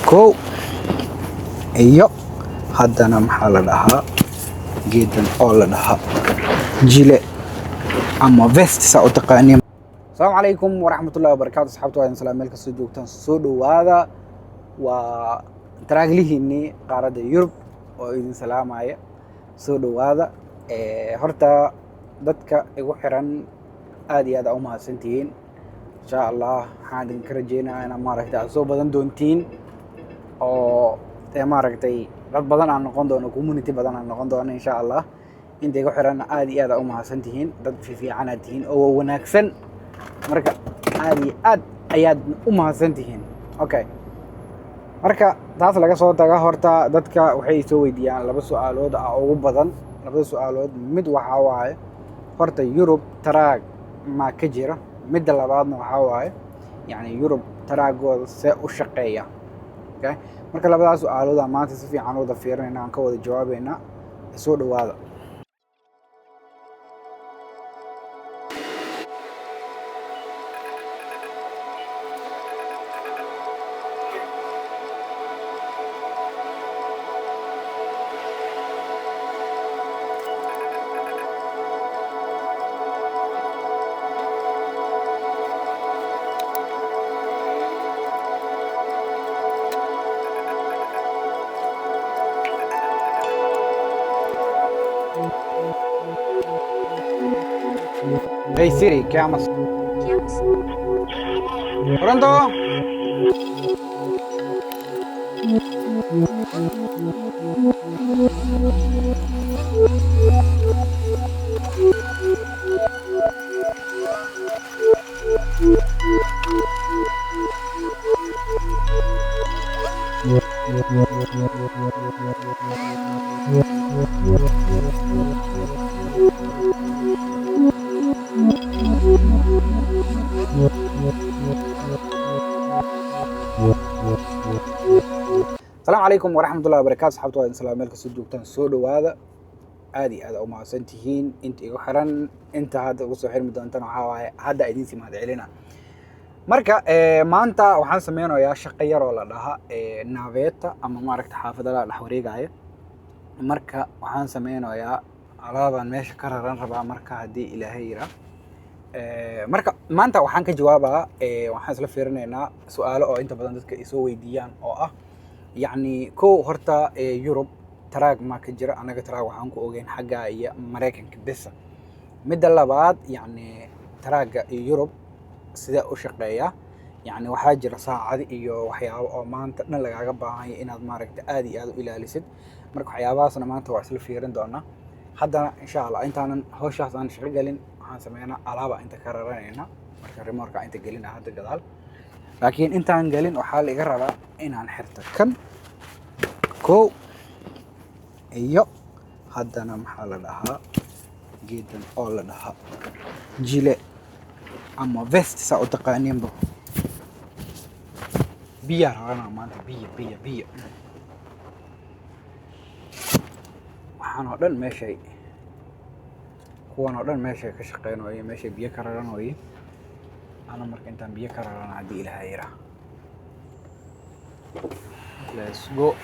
kow iyo haddana maxaa la dhahaa geedan oo la dhahaa jile ama vest saa u taqaaniin. Asalaamu calaykum waraxmatullahi wabarakaatu. asxaabta waa idin salaam meel kastoo joogtaan, soo dhowaada. Waa taraaglihiinnii qaaradda Yurub oo idin salaamaya, soo dhowaada. Horta dadka igu xiran aad iyo aad u mahadsantihiin. insha allah waxaan idinka rajeynayaa inaad maaragtay aad soo badan doontiin oo maaragtay dad badan aan noqon doono, community badan aan noqon doono insha allah. inta igu xiran aad iyo aad u mahadsantihiin, dad fiican aad tihiin oo wanaagsan, marka aad iyo aad ayaad u mahadsantihiin. Okay, marka taas laga soo taga, horta dadka waxay soo weydiiyaan laba su'aalood ugu badan. labada su'aalood mid waxaa waaye horta Yurub taraag ma ka jira, midda labaadna waxaa waaye yani Yurub taraagooda see u shaqeeya. Okay, marka labadaas su'aalood maanta si fiican wada fiirinayna, aan ka wada jawaabeynaa. soo dhowaada. Hey Siri, ¿qué amas? Pronto. السلام عليكم ورحمة الله وبركاته. asxaabta waa idin salaam meel kastoo joogtaan, soo dhowaada. aad iyo aad u mahadsantihiin inta igu xiran, inta hadda ugu soo xirmi doontaan waxaa waaye hadda idin sii mahad celina. marka maanta waxaan sameynayaa shaqo yar oo la dhaha naaveta ama maaragta xaafadada dhex wareegaya. marka waxaan sameynayaa alaabaan meesha ka raran rabaa, marka haddii ilaahay yira. marka maanta waxaan ka jawaabaa, waxaan isla fiirinaynaa su'aalo oo inta badan dadka isoo weydiiyaan oo ah يعني كو هرتا يوروب تراك ما كجرا، أنا كتراك وحنا كو أوجين حاجة يا أمريكان كبسة. مدة بعد يعني تراك يوروب سدا وشقية، يعني وحاجة ساعة إيو وحياة أو ما أنت نلقى عقبها هي إن أدمارك تأدي إلى لسد. مركو حياة باص أنا ما أنت واصل فيرن دونا. حتى إن شاء الله أنت أنا هو شخص أنا شغالين هنسمينا علابة أنت كررنا هنا، مركو أنت قلنا هذا الجدال. لكن أنت قالين وحال يقرب إن عن حرتك كم كو إيو هذا محل لها جدا أول لها جيلة أما فيست ساو تقانين بو بيا رانا ما أنت بيا وحنا دن ماشي هو أنا دن ماشي كشقين وهي ماشي بيا كرران وهي أنا مركن أنت بيا كرران عدي إلى هايرة. Let's go.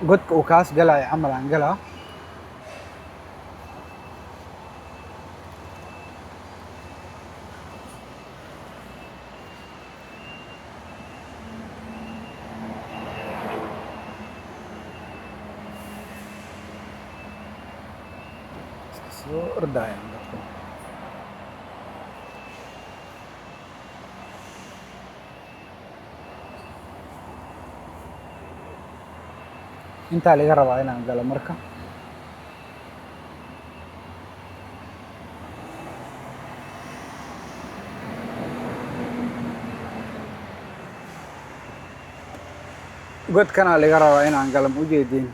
قد وكاس قلع يحمل عن قلع. ردايم inta laga rabaa inaan galo. marka godkana laga rabaa inaan galo, ma ujeedin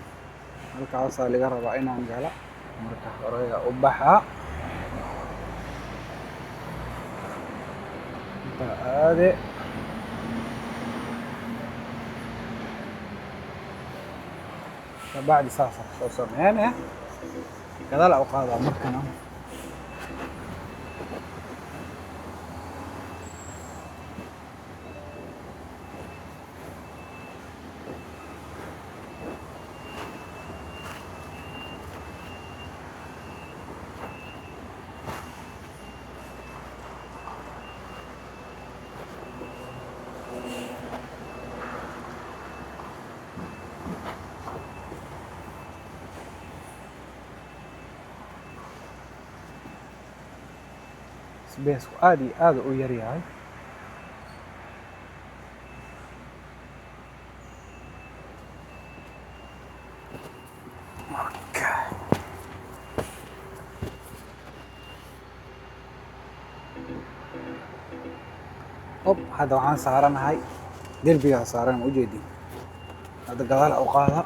halkaas laga rabaa inaan galo. marka hore u baxa inta aade بعد ساسة سوسن هنا كذا لا أقاضى مركنا sbacku aad iyo aad u yar yahay. hadda waxaan saaranahay derbigaa saaran ujeedin. hadda gadaal u qaada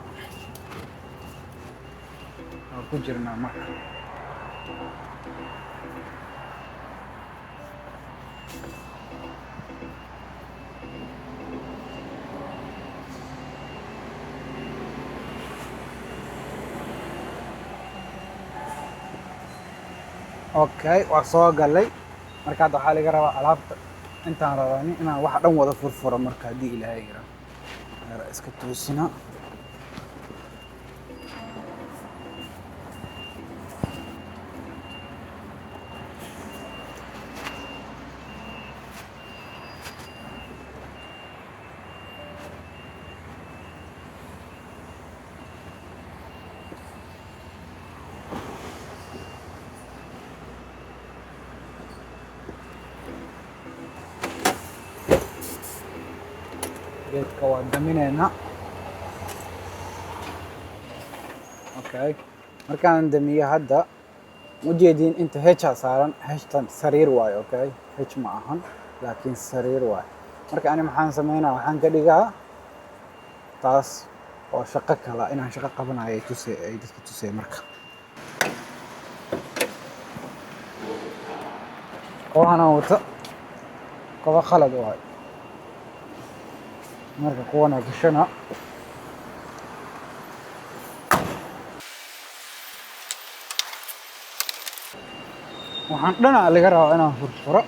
waan ku jirnaa marka. okay waa soo galay marka hadda waxaa laga rabaa alaabta intaan rabani inaan wax dhan wada furfuro marka haddii ilaahay yara iska toosina. geedka waan daminaynaa. okay markaan damiyo hadda ujeedin inta hesha saaran, heshtan sariir waayo. okay hesh ma ahan laakiin sariir waayo. marka ani maxaan sameynaa, waxaan ka dhigaa taas oo shaqo kala inaan shaqo qabanayo ay dadka tusay. marka waxaan wata kaba khalad waayo. marka kuwana gashana waxaan dhanaa laga rabaa inaan furfuro.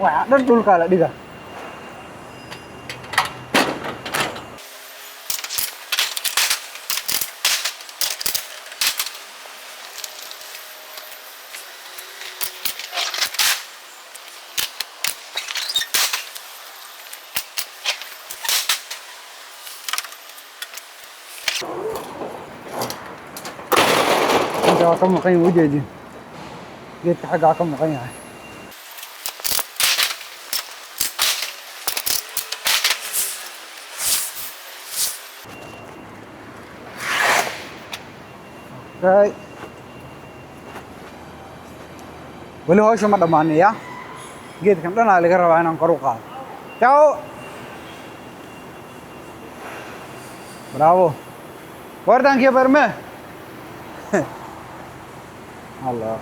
waxaa dhan dhulkaa la dhiga. inta waa ka maqan yahay ujeedin, geedka xaggaa ka maqan yahay. weli hawsha ma dhammaanaya, geedkan dhanaa laga rabaa inaan kor u qaado. ciao bravo guarda anche per me. allora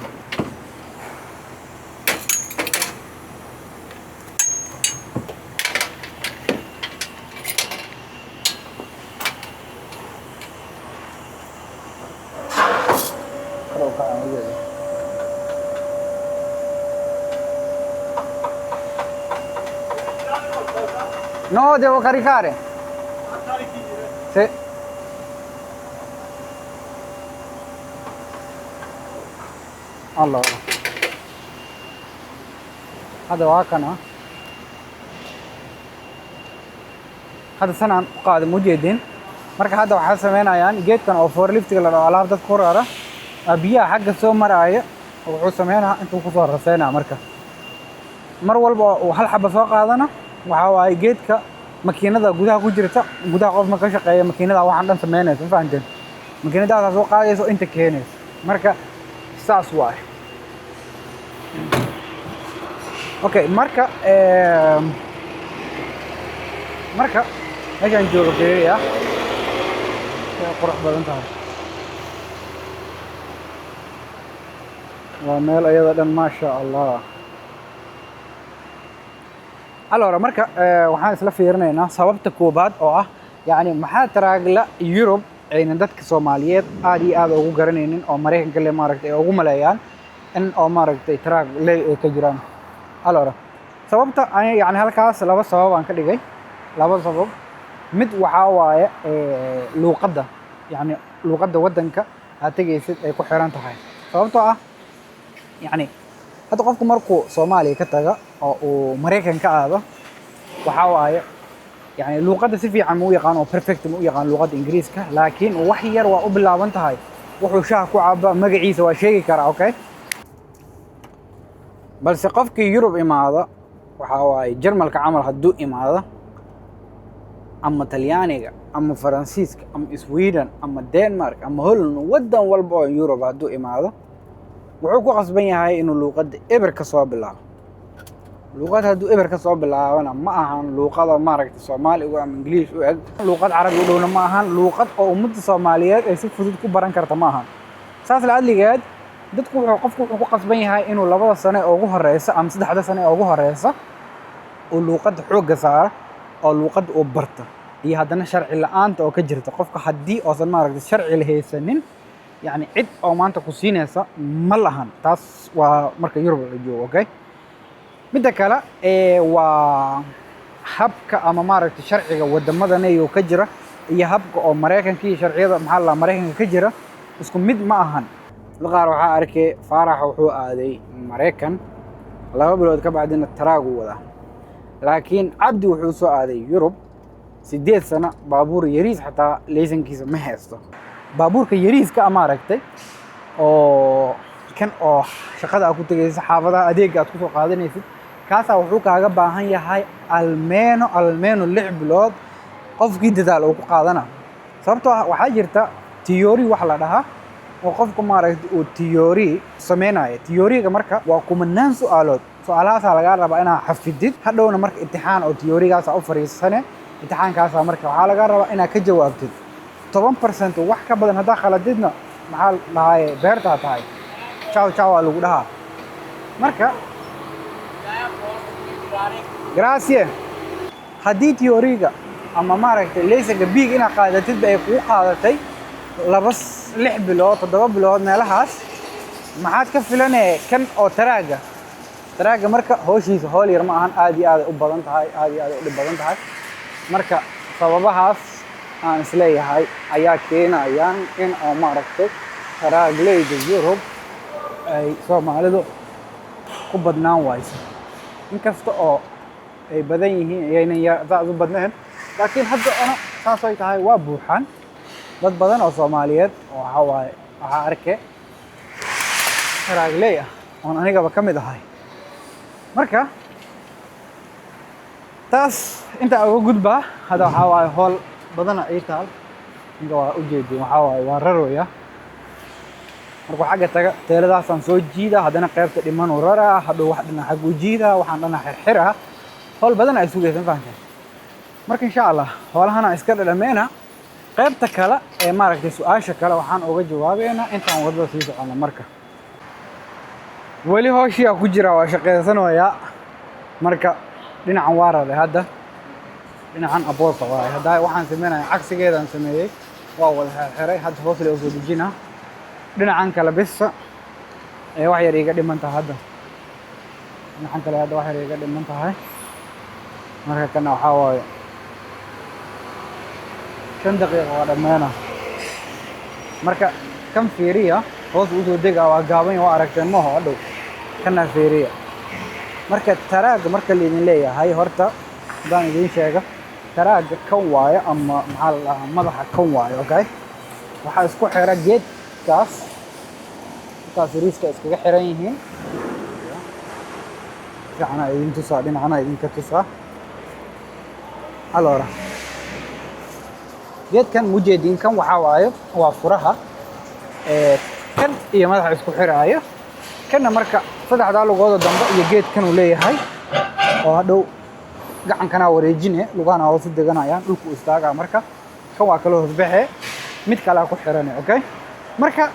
no, devo caricare. Sì. allora هذا واكنا هذا سنة قادم مجدين. marka hadda waxaa sameynayaan geedkan oo forliftiga la dhaho alaab dad ku rara biyaha xagga soo maraya wuxuu sameynaa intuu ku soo raseynaa. marka mar walba uu hal xaba soo qaadana waxa waaye geedka makiinada gudaha ku jirta, gudaha qof ma ka shaqeeya makiinada waxaan dhan sameynaysa. ma fahanteen? makiinadaas soo qaadayso inta keenaysa. marka saas waaye. okay marka meeshaan jooga beeriya way qurux badan tahay. waa meel ayada dhan maasha allah. allora marka waxaan isla fiirinaynaa sababta koobaad oo ah yani maxaa taraagla Yurub ayna dadka Soomaaliyeed aad iyo aad ugu garanaynin oo Mareykanka le maaragtay ugu maleeyaan in oo maaragtay taraag lay ka jiraan. allora sababta yani halkaas laba sabab aan ka dhigay. laba sabab mid waxaa waaye luuqadda, yacni luuqadda waddanka aad tegaysid ay ku xiran tahay. Sababtoo ah yacni hadda qofku markuu Soomaaliya ka taga oo uu Maraykan ka aado, waxaa waaye يعني luuqadda si fiican ma u yaqaan oo perfect ma u yaqaan luuqadda Ingiriiska, laakiin wax yar waa u bilaaban tahay. wuxuu shaah ku caba magaciisa waa sheegi karaa, okay? balse qofkii Yurub imaada waxaa waaye Jarmalka camal hadduu imaado ama Talyaaniga ama Faransiiska ama Sweden ama Denmark ama Holland, waddan walba oo Yurub hadduu imaado wuxuu ku qasban yahay inuu luuqadda eber ka soo bilaabo. luuqad hadduu eber ka soo bilaabana ma ahan luuqada maaragtay Soomaaliga ama Ingiriis u eg, luuqad Carabi u dhowna ma ahan, luuqad oo ummadda Soomaaliyeed ay si fudud ku baran karta ma ahan. saas la adligeed qofku wuxuu ku qasban yahay inuu 2 sano ugu horeysa ama 3 sano ugu horeysa oo luuqadda xoogga saara oo luuqadda uu barta, iyo haddana sharci la'aanta oo ka jirta. qofka haddii oosan maaragtay sharci la haysanin, yacni cid oo maanta ku siinaysa ma lahan. taas waa marka Yurub la joogo, okay? midda kale waa habka ama maaragtay sharciga wadamadan ayuu ka jira iyo habka oo Maraykanka iyo sharciyada maxaa la Maraykanka ka jira isku mid ma ahan. qaar waxaa arkay Faarax wuxuu aaday Maraykan 2 bilood ka bacdina taraagu wada, laakiin Cabdi wuxuu soo aaday Yurub 8 sano, baabuur yariis xataa laysankiisa ma haysto. baabuurka yariiska ama aragtay oo kan oo shaqada aad ku tagaysid, xaafadaha adeega aad ku soo qaadanaysid, kaasaa wuxuu kaaga baahan yahay almeeno 6 bilood qofkii dadaal uu ku qaadana. sababtoo ah waxaa jirta theory wax la dhahaa oo qofku maaragtay uu theory sameynaayo. theory-ga marka waa kumanaan su'aalood, su'aalahaasaa lagaa rabaa inaad xafidid, hadhowna marka imtixaan oo theory-gaasa u fariisane, imtixaankaasaa marka waxaa lagaa rabaa inaad ka jawaabtid 10% wax ka badan. haddaa khaladidna maxaa dhahaye beertaa tahay ciao waa lagu dhahaa. marka grazie haddii theory-ga ama maaragtay laysanka biig inaad qaadatidba ay kugu qaadatay 6 bilood 7 bilood meelahaas, maxaad ka filanee kan oo taraaga marka howshiisa howl yar ma ahan, aad iyo aad u badan tahay, aad iyo aad u dhib badan tahay. marka sababahaas aan isleeyahay ayaa keenayaan in oo maaragtay taraagleyda Yurub ay Soomaalidu ku badnaan wayso. inkasta oo ay badan yihiin ayaynan saas u badnayn, laakiin hadda ana saas ay tahay waa buuxaan dad badan oo Soomaaliyeed oo waxaa arkay taraagley ah oon anigaba ka mid ahay. marka taas inta uga gudbaa hadda waxaa waaye howl badana ay taal. inta waa u jeedin waxaa waaye waa rarooya. marka xagga taga teeladaasaan soo jiida, haddana qaybta dhiman u raraa, hadhow wax dhinac xag u jiida, waxaan dhanac xirxiraa. howl badan ay sugaysan fahanteen. marka insha Allah howlahana iska dhadhameena. qaybta kale ee maaragtay su'aasha kale waxaan uga jawaabeynaa intaan wadada sii socono. marka weli howshiyaa ku jira, waa shaqaysanayaa. marka dhinacan waa raray, hadda dhinacan aboosa waaye. hadda waxaan sameynaya cagsigeedaan sameeyey, waa wada xirxiray, hadda hoos la soo dejinaa. dhinacan kale bisa ee wax yar iga dhiman tahay. hadda dhinacan kale hadda wax yar iga dhiman tahay. marka kana waxaa waaye 5 daqiiqo waa dhammeena. marka kan fiiriya hoos u soo dega, waa gaaban, waa aragteen maaha hadhow kana fiiriya. marka taraaga marka laydin leeyahay horta haddaan idiin sheega, taraaga kan waaye ama maxaa la dhahaa madaxa kan waaye, okay? waxaa isku xira geedkaas, intaas yariiska iskaga xiran yihiin. fiicana idin tusaa, dhinacana idinka tusaa. alora geedkan mujeedinkan waxaa waaye waa furaha kan iyo madaxa isku xiraaya. kanna marka 3 lugooda dambe iyo geedkan uu leeyahay oo hadhow gacankana wareejine, lugahana hoos u deganayaan, dhulku istaagaa. marka kan waa kala hoos baxee, mid kale ku xiran, okay? marka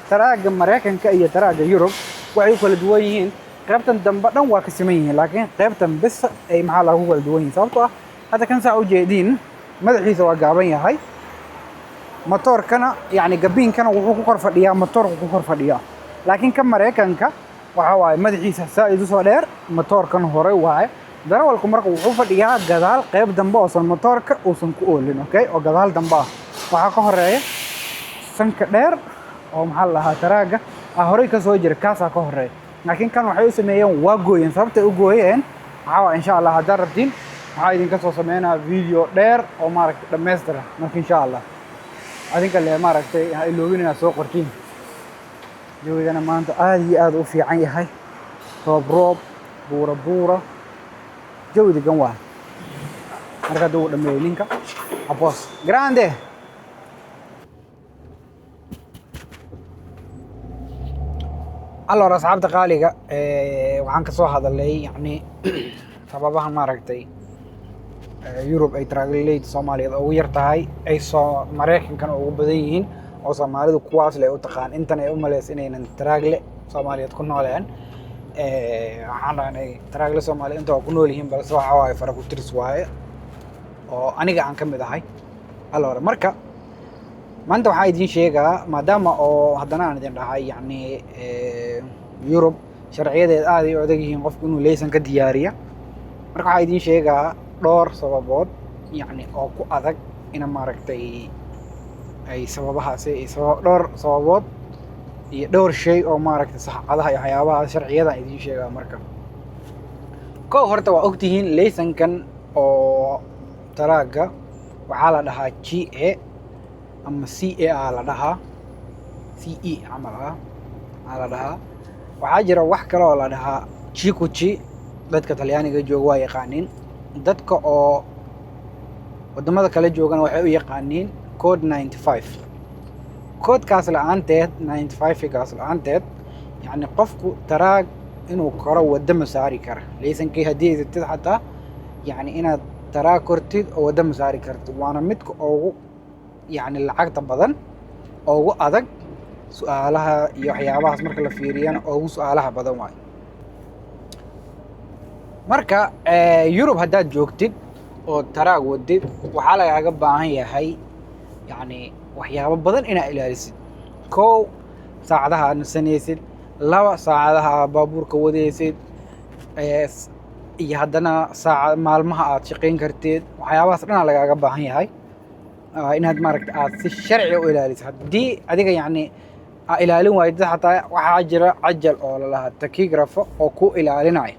taraaga Maraykanka iyo taraaga Yurub waxay kala duwan yihiin. qaybtan dambe dhan waa ka siman yihiin, laakiin qaybtan bis ay maxaa lagu kala duwan yihiin. sababtoo ah hadda kan saa u jeediin madaxiisa waa gaaban yahay, matoorkana yacni gabiinkana wuxuu ku kor fadhiyaa, matoorku ku kor fadhiyaa. laakiin kan Maraykanka waxaa waaye madaxiisa saa idu soo dheer, matoorkan hore waaye, darawalku marka wuxuu fadhiyaa gadaal qayb dambe oo san motorka uusan ku oolin okay oo gadaal dambe ah waxa ka horeeya sanka dheer oo maxaa la dhahaa taraaga horey ka soo jira kaasa ka horeeya laakiin kan waxay u sameeyeen waa gooyeen sababta u gooyeen waxa insha Allah hadda rabtiin waxa idinka soo sameynaa video dheer oo maaragtay dhameystira marka insha Allah adinka le maaragtay iloobinayna soo qortiin joogana maanta aad iyo aad u fiican yahay roob buura jawi degan waa marka duu dhameeyay ninka apos grande allora asxaabta qaaliga waxaan ka soo hadalay yani sababaha maaragtay Europe ay travelate Soomaaliya ugu yar tahay ay soo Mareykankan ugu badan yihiin oo Soomaalidu kuwaas leh u taqaan intan ay u maleys inaynan travel Soomaaliyeed ku nooleen waxaan dhahnay travel Soomaaliya inta ku nool yihiin balse waxa ay fara ku tiris waaye oo aniga aan ka mid ahay allora marka maanta waxaan idin sheegaa maadaama oo haddana aan idin dhahay yani Europe sharciyadeed aad ay u adag yihiin qofku inuu leysan ka diyaariya marka waxaan idin sheegaa dhowr sababood yani oo ku adag ina maaragtay ay sababahaasi dhowr sababood iyo dhowr shay oo maaragtay saxadaha iyo waxyaabaha sharciyada idin sheegaa marka koo horta waa ogtihiin leysankan oo taraaga waxaa la dhahaa GA ama CA la dhahaa CE camal la dhahaa waxaa jira wax kale oo la dhahaa Chikuchi dadka Talyaaniga jooga waa yaqaaniin dadka oo wadamada kale joogana waxay u yaqaaniin code 95 codekaas la'aanteed 95 kaas la'aanteed yani qofku taraag inuu koro wada masaari kara leysankii haddii ay jirtid xataa yani inaad taraag kortid oo wada masaari kartid waana midka ugu يعني lacagta badan ugu adag su'aalaha iyo waxyaabahaas marka la fiiriyana ugu su'aalaha badan waay marka Europe haddaad joogtid oo taraag wadid waxaa lagaaga baahan yahay yani waxyaabo badan inaad ilaalisid kow saacadaha aad nasanaysid laba saacadaha baabuurka wadaysid iyo haddana maalmaha aad shaqayn kartid waxyaabahaas dhan lagaaga baahan yahay inaad maaragtay aad si sharci u ilaaliso haddii adiga yani ilaalin waaydo xataa waxaa jira cajal oo la lahaa takigrafo oo ku ilaalinaya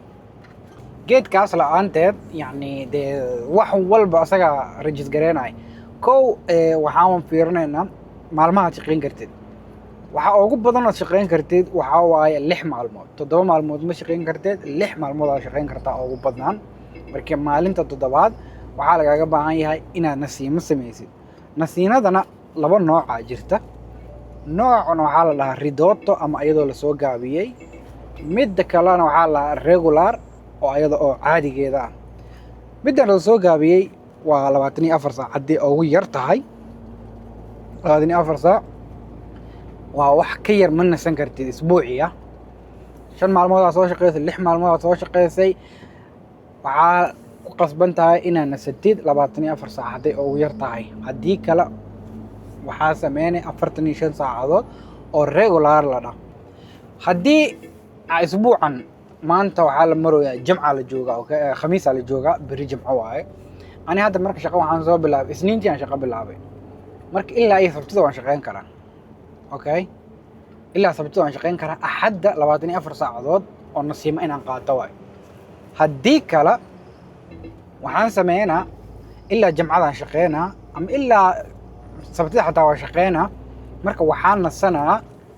geedkaas la'aanteed yani dee wax walba asaga rajis gareynaya kow waxaan fiirinaynaa maalmaha aad shaqayn kartid waxa ugu badan aad shaqayn kartid waxaa waaye 6 maalmood 7 maalmood ma shaqayn kartid 6 maalmood aad shaqayn kartaa ugu badnaan marka maalinta toddobaad waxaa lagaaga baahan yahay inaad nasiimo samaysid nasiinadana laba nooc jirta noocna waxaa la dhahaa ridotto ama iyadoo la soo gaabiyay midda kalena waxaa la dhahaa regular oo iyada oo caadigeeda ah middan la soo gaabiyay waa 24 saac haddii ugu yar tahay 24 saac waa wax ka yar ma nasan kartid isbuuciya 5 maalmood aad soo shaqaysay 6 maalmood aad soo shaqaysay waxaa ku qasban tahay inaad nasatid 24 saac haday ugu yar tahay haddii kale waxaa sameynay 45 saacadood oo regular la dhaho haddii isbuucan maanta waxaa la maroyaa jimca la joogaa okay khamiis la joogaa bari jimco waaye ani hadda marka shaqo waxaan soo bilaabay isniintii aan shaqo bilaabay marka ilaa ay sabtida waan shaqayn karaa okay ilaa sabtida waan shaqayn karaa axadda 24 saacadood oo nasiimo inaan qaato waay haddii kale waxaan sameynaa ilaa jimcadaan shaqeynaa ama ilaa sabtida xataa waan shaqeynaa marka waxaan nasanaa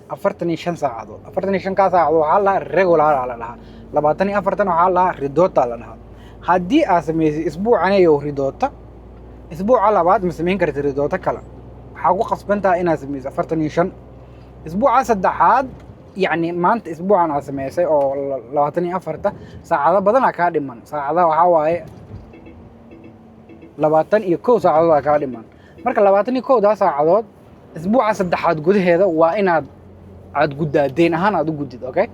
45 saacadood 45 ka saacadood waxaa la regular la dhahaa 24 waxaa la ridota la dhahaa haddii aad sameysay isbuucan iyo ridota isbuuca labaad ma sameyn kartid ridota kale waxaa ku qasbantahay inaad sameyso 45 isbuuca saddexaad يعني maanta isbuucan aad sameysay oo 24 saacado badan ka dhiman saacadaha waxa waaye 21 saacadood ka dhiman marka 21 saacadood isbuuca saddexaad gudaheeda waa inaad guddaadeen ahaan aad u gudid okay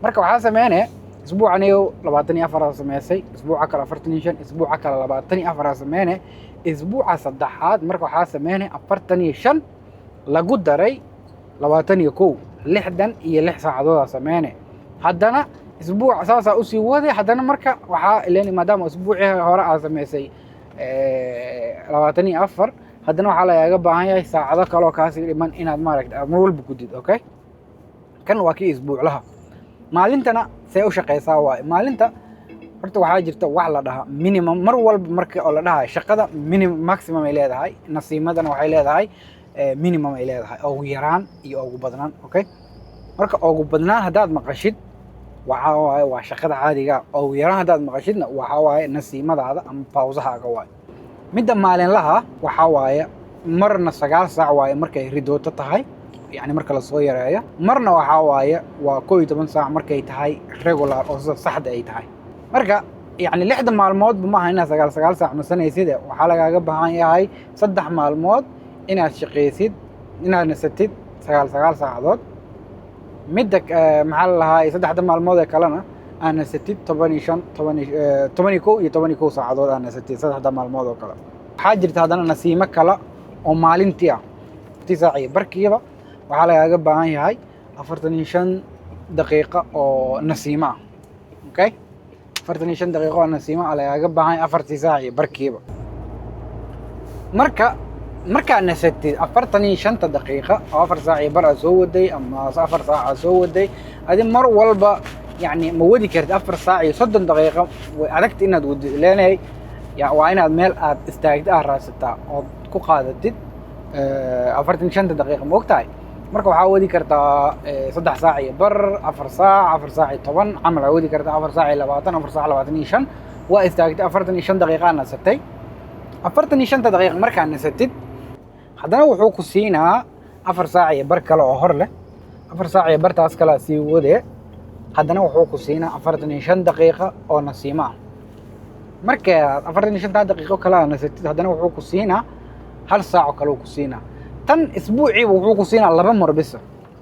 marka waxa sameynay isbuucan iyo 24 sameysay isbuuca kale 45 isbuuca kale 24 sameynay isbuuca saddexaad marka waxa sameynay 45 lagu daray 21 6 saacadood sameynay haddana اسبوع اساسا usii waday haddana marka waxaa ileen maadaama isbuucii hore aad samaysay 24 haddana waxaa lagaaga baahan yahay saacado kale oo kaasii dhiman inaad maaragtay mar walba gudid okay kan waa kii isbuuclaha maalintana see u shaqeysaa waaye maalinta horta waxaa jirta wax la dhahaa minimum mar walba marka oo la dhahayo shaqada minimum maximum ay leedahay nasiimadana waxay leedahay minimum ay leedahay ugu yaraan iyo ugu badnaan okay marka ugu badnaan haddaad maqashid waxaa waaye waa shaqada caadiga ugu yaraan haddaad maqashidna waxaa waaye nasiimadaada ama pausahaaga waaye midda maalinlaha waxaa waaye marna 9 saac waaye markay ridooto tahay يعني marka la soo yareeyo marna waxa waaye waa 12 saac markay tahay regular oo saxda ay tahay marka يعني 6 maalmood ma aha inaad 9 saac nasanaysid waxa lagaaga baahan yahay 3 maalmood inaad shaqeysid inaad nasatid 9 saacadood midda maxaa la lahaa 3 maalmood ee kalena aan nasatid 12 saacadood aan nasatid 3 maalmood oo kale waxaa jirta haddana nasiimo kale oo maalintii ah 9 saac barkiiba waxaa lagaaga baahan yahay 45 daqiiqo oo nasiimo ah okay 45 daqiiqo oo nasiimo ah lagaaga baahan yahay 4 saac barkiiba marka nasatid 45 daqiiqo oo 4 saac bar soo waday ama 4 saac soo waday adi mar walba يعني ma wadi kartid 4 saac iyo 30 daqiiqo way adagta inaad wadi leenahay waa inaad meel aad istaagtid aad raasataa oo ku qaadatid 45 daqiiqo ma ogtahay marka waxaa wadi kartaa 3 saac iyo bar 4 saac 4 saac iyo 10 camal waxaa wadi kartaa 4 saac iyo 20 4 saac 25 waa istaagtay 45 daqiiqo aad nasatay 45 daqiiqo markaa nasatid haddana wuxuu ku siinaa 4 saac iyo bar kale oo hor leh 4 saac iyo bartaas kale sii wadee haddana wuxuu ku siinaa 45 daqiiqo oo nasiimo ah marka 45 daqiiqo kale aad nasatid haddana wuxuu ku siinaa 1 saac kale uu ku siinaa tan isbuucii wuxuu ku siinaa 2 mar bis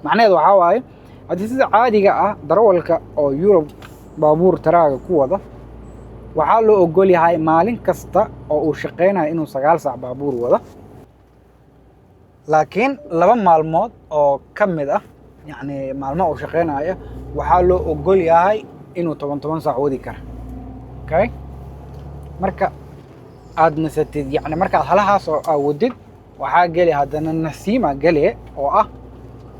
macnaheedu waxa waaye hadii sida caadiga ah darawalka oo Europe baabuur taraaga ku wada waxaa loo ogol yahay maalin kasta oo uu shaqeynayo inuu 9 saac baabuur wada laakiin 2 maalmood oo kamid ah يعني maalmo uu shaqeynayo waxaa loo ogol yahay inuu 10 saac wadi karo okay marka aad nasatid يعني marka halahaas oo awoodid waxaa gali haddana nasiima gali oo ah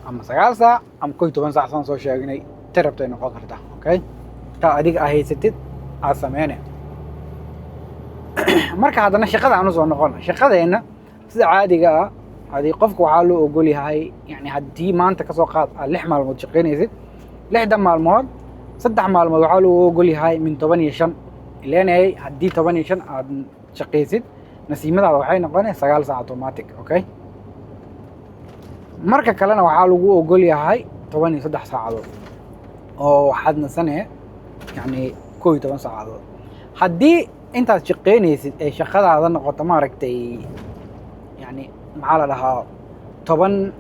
ama 9 saac ama 12 saac saan soo sheegnay tarabtay noqon kartaa okay ta adiga ahaysatid aad sameeyay marka haddana shaqada aanu soo noqon shaqadeena sida caadiga ah هذه قفك وحاله أقول هاي يعني هدي ما أنت كسوقات اللحمة المتشقين يزيد لحدة مع المواد 6 مع المواد وحاله أقول هاي من 8 شن اللي أنا هي هدي 8 شن عاد شقي يزيد نسيمة على وحين نقول 9 ساعة أوتوماتيك أوكي مركا كلنا وحاله أقول هاي 8 6 ساعات أو حدنا سنة يعني كوي 8 ساعات هدي أنت شقين يزيد شقة هذا نقطة ما ركتي يعني maxaa la dhahaa 10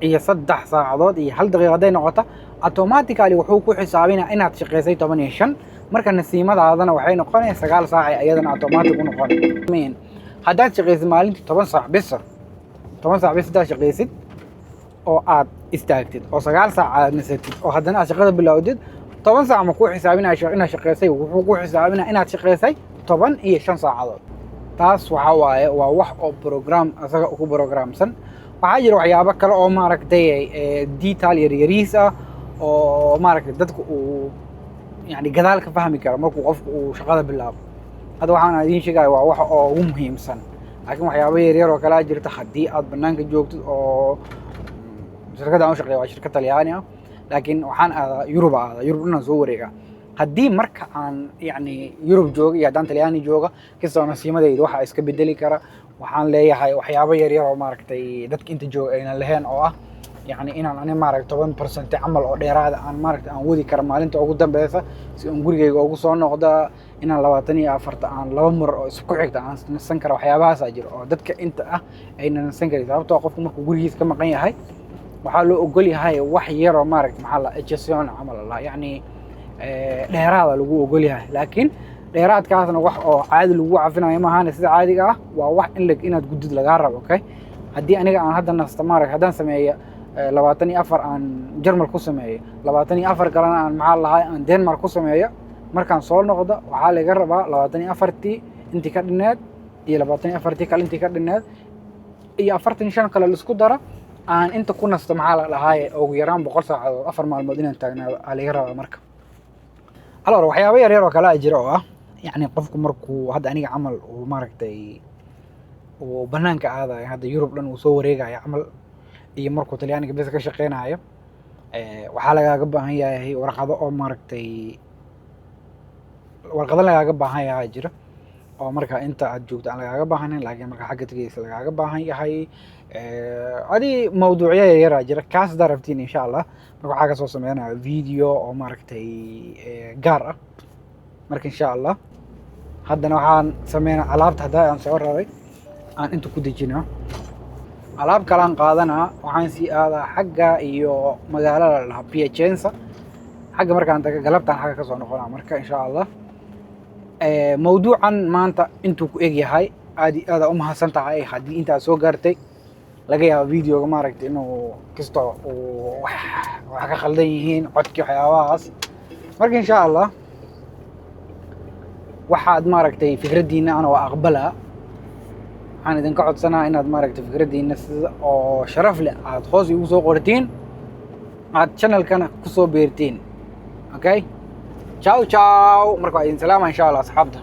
iyo 3 saacadood iyo 1 daqiiqo haday noqoto automatically wuxuu ku xisaabinaa inaad shaqeysay 15 marka nasiimadaadana waxay noqonaysaa 9 saac iyadana automatic u noqonaysaa haddaad shaqeysay maalintii 10 saac bis haddaad shaqeysid oo aad istaagtid oo 9 saac aad nasatid oo haddana aad shaqada bilowdid 10 saac ma ku xisaabinaa inaad shaqeysay wuxuu ku xisaabinaa inaad shaqeysay 10 iyo 5 saacadood taas waxa waaye waa wax oo program asaga ugu programsan waxaa jira waxyaabo kale oo maaragtay detail yariis ah oo maaragtay dadku uu yani gadaal ka fahmi karo markuu qofku uu shaqada bilaabo hada waxaan idin sheegay waa wax oo ugu muhiimsan laakiin waxyaabo yar oo kala jirta haddii aad banaanka joogtid oo shirkadda aan shaqeeyo waa shirkad Talyaani ah laakiin waxaan aadaa Yurub soo wareega haddii marka aan yani Yurub joogo iyo haddaan Talyaani jooga kastoo nasiimadayda waxa iska bedeli kara waxaan leeyahay waxyaabo yar oo maaragtay dadka inta jooga ayna lahayn oo ah yani inaan ani maaragtay 10% camal oo dheeraad aan maaragtay aan wadi karo maalinta ugu dambaysa si aan gurigeyga ugu soo noqdo inaan 24 aan 2 mar oo isku xigta aan nasan karo waxyaabahaas jira oo dadka inta ah ayna nasan karin sababtoo qofku markuu gurigiisa ka maqan yahay waxaa loo ogol yahay wax yar oo maaragtay maxaa la ejection camal la yani dheeraada lagu ogol yahay laakiin dheeraadkaasna wax oo caadi lagu cafinayo ma ahan sida caadiga ah waa wax in inaad gudid laga rabo okay haddii aniga aan hadda nasta maarag haddaan sameeyo 24 aan Jarmal ku sameeyay 24 kalena aan maxaa lahay aan Denmark ku sameeyo markaan soo noqdo waxaa laga rabaa 24tii intii ka dhineed iyo 24tii kale intii ka dhineed iyo 45 kale la isku daro aan inta ku nasto maxaa la dhahay ugu yaraan 100 saacadood 4 maalmood inaan taagnaado laga rabaa marka alors waxyaabo yar yar oo kala jira oo ah yani qofku markuu hadda aniga camal uu maaragtay uu banaanka aadayo hadda Yurub dhan uu soo wareegayo camal iyo markuu Talyaaniga bes ka shaqeynayo waxaa lagaaga baahan yahay warqado oo maaragtay warqado lagaaga baahan yahay jira oo marka inta aad joogto aan lagaaga baahnayn laakiin marka xagga tagaysa lagaaga baahan yahay adi mawduucyo yar jira kaas daraftiin insha Allah marka waxaa ka soo sameynaa video oo maaragtay gaar ah marka insha Allah haddana waxaan sameynaa alaabta hadda aan soo raray aan inta ku dejinaa alaab kale aan qaadanaa waxaan sii aadaa xagga iyo magaalada la Piacenza xagga markaan taga galabtaan xagga ka soo noqonaa marka insha Allah mawduucan maanta intuu ku eg yahay aad u mahadsan tahay haddii intaa soo gaartay laga yaabo videoga maaragtay inuu kisto wax ka khaldan yihiin codkii waxyaabahaas marka insha Allah waxaad maaragtay fikradiina ana waa aqbalaa waxaan idinka codsanaa inaad maaragtay fikradiina sida oo sharaf leh aad hoos igu soo qortiin aad channelkana ku soo beertiin okay ciao ciao marka idin salaama insha Allah asxaabta